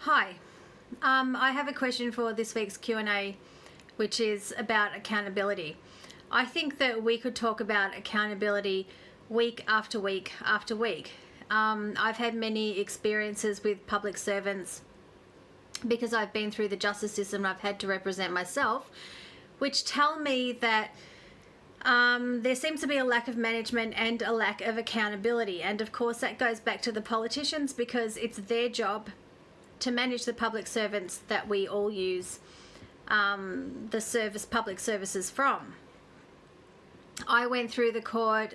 Hi, I have a question for this week's Q&A, which is about accountability. I think that we could talk about accountability week after week after week. I've had many experiences with public servants because I've been through the justice system and I've had to represent myself, which tell me that there seems to be a lack of management and a lack of accountability. And of course that goes back to the politicians because it's their job to manage the public servants that we all use the public services from. I went through the court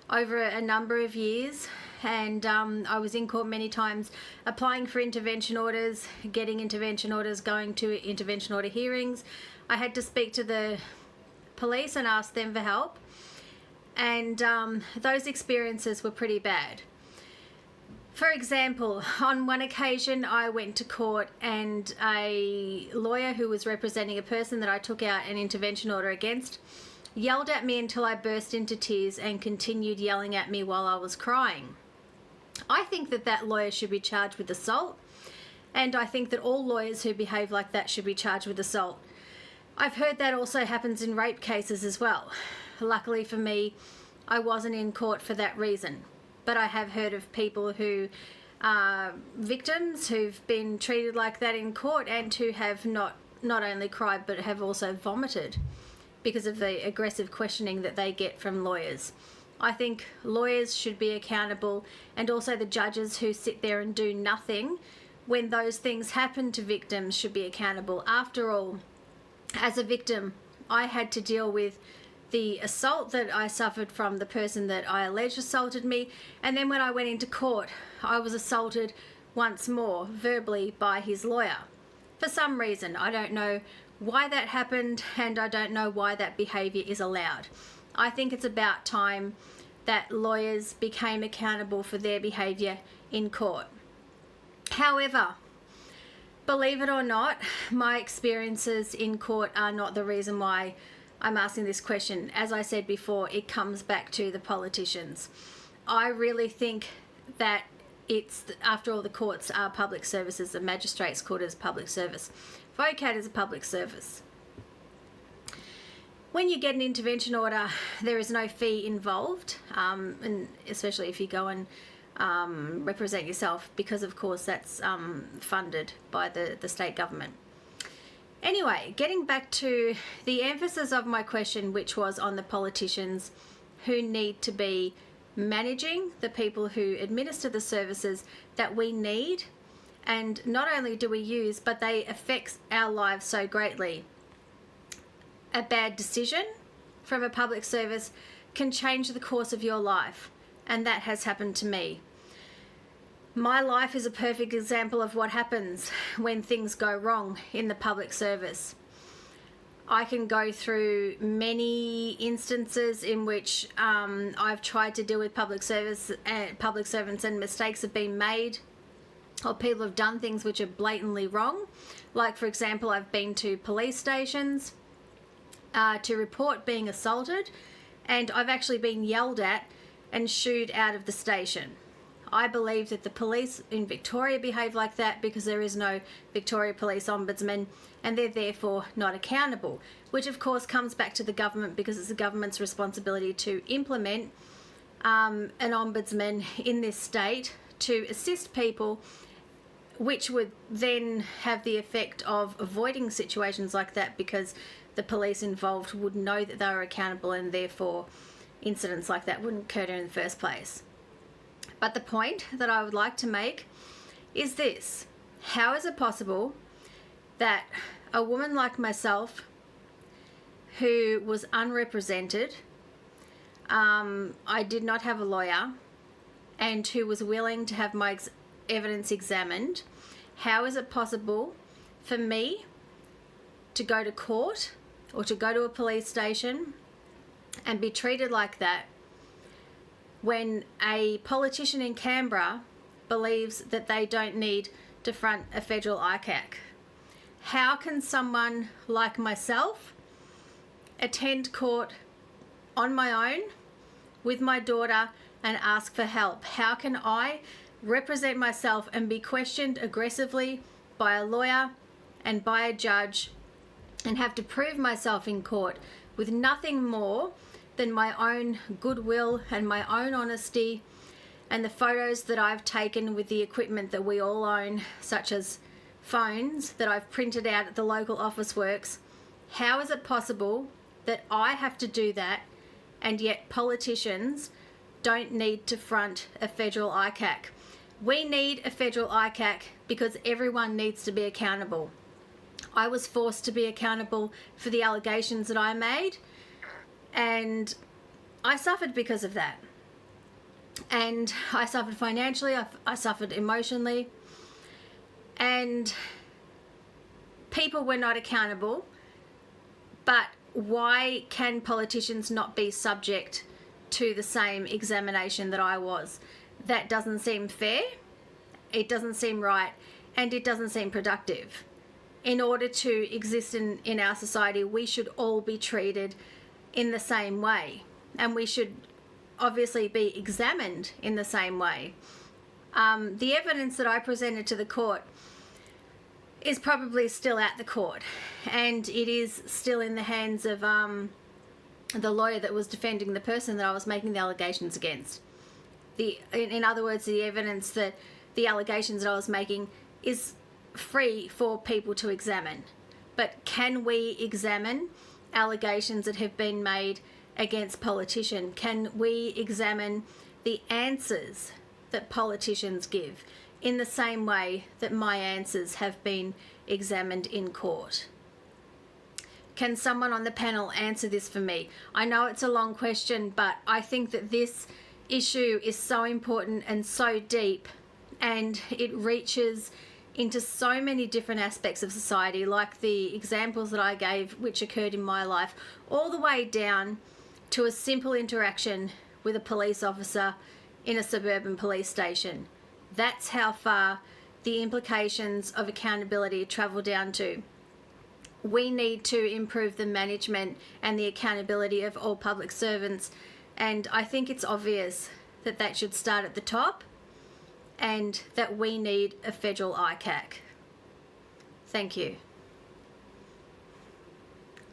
over a number of years, and I was in court many times applying for intervention orders, getting intervention orders, going to intervention order hearings. I had to speak to the police and ask them for help, and those experiences were pretty bad. For example, on one occasion I went to court and a lawyer who was representing a person that I took out an intervention order against yelled at me until I burst into tears and continued yelling at me while I was crying. I think that that lawyer should be charged with assault, and I think that all lawyers who behave like that should be charged with assault. I've heard that also happens in rape cases as well. Luckily for me, I wasn't in court for that reason. But I have heard of people who are victims who've been treated like that in court and who have not only cried but have also vomited because of the aggressive questioning that they get from lawyers. I think lawyers should be accountable, and also the judges who sit there and do nothing when those things happen to victims should be accountable. After all, as a victim, I had to deal with the assault that I suffered from the person that I alleged assaulted me, and then when I went into court I was assaulted once more verbally by his lawyer. For some reason, I don't know why that happened, and I don't know why that behaviour is allowed. I think it's about time that lawyers became accountable for their behaviour in court. However, believe it or not, my experiences in court are not the reason why I'm asking this question. As I said before, it comes back to the politicians. I really think that after all, the courts are public services. The Magistrates Court is public service. VOCAT is a public service. When you get an intervention order, there is no fee involved, and especially if you go and represent yourself, because of course that's funded by the state government. Anyway, getting back to the emphasis of my question, which was on the politicians who need to be managing the people who administer the services that we need, and not only do we use, but they affect our lives so greatly. A bad decision from a public service can change the course of your life, and that has happened to me. My life is a perfect example of what happens when things go wrong in the public service. I can go through many instances in which I've tried to deal with public servants and mistakes have been made, or people have done things which are blatantly wrong. Like, for example, I've been to police stations to report being assaulted, and I've actually been yelled at and shooed out of the station. I believe that the police in Victoria behave like that because there is no Victoria Police Ombudsman, and they're therefore not accountable, which of course comes back to the government because it's the government's responsibility to implement an ombudsman in this state to assist people, which would then have the effect of avoiding situations like that because the police involved would know that they were accountable, and therefore incidents like that wouldn't occur in the first place. But the point that I would like to make is this: how is it possible that a woman like myself, who was unrepresented, I did not have a lawyer, and who was willing to have my evidence examined, how is it possible for me to go to court or to go to a police station and be treated like that when a politician in Canberra believes that they don't need to front a federal ICAC? How can someone like myself attend court on my own with my daughter and ask for help? How can I represent myself and be questioned aggressively by a lawyer and by a judge and have to prove myself in court with nothing more than my own goodwill and my own honesty and the photos that I've taken with the equipment that we all own, such as phones that I've printed out at the local Officeworks. How is it possible that I have to do that and yet politicians don't need to front a federal ICAC? We need a federal ICAC because everyone needs to be accountable. I was forced to be accountable for the allegations that I made, and I suffered because of that. And I suffered financially, I suffered emotionally, and people were not accountable. But why can politicians not be subject to the same examination that I was? That doesn't seem fair, it doesn't seem right, and it doesn't seem productive. In order to exist in our society, we should all be treated in the same way, and we should obviously be examined in the same way. The evidence that I presented to the court is probably still at the court, and it is still in the hands of the lawyer that was defending the person that I was making the allegations against. In other words, the evidence that the allegations that I was making is free for people to examine. But can we examine allegations that have been made against politicians? Can we examine the answers that politicians give in the same way that my answers have been examined in court? Can someone on the panel answer this for me? I know it's a long question, but I think that this issue is so important and so deep, and it reaches into so many different aspects of society, like the examples that I gave which occurred in my life, all the way down to a simple interaction with a police officer in a suburban police station. That's how far the implications of accountability travel down to. We need to improve the management and the accountability of all public servants, and I think it's obvious that that should start at the top and that we need a federal ICAC. Thank you.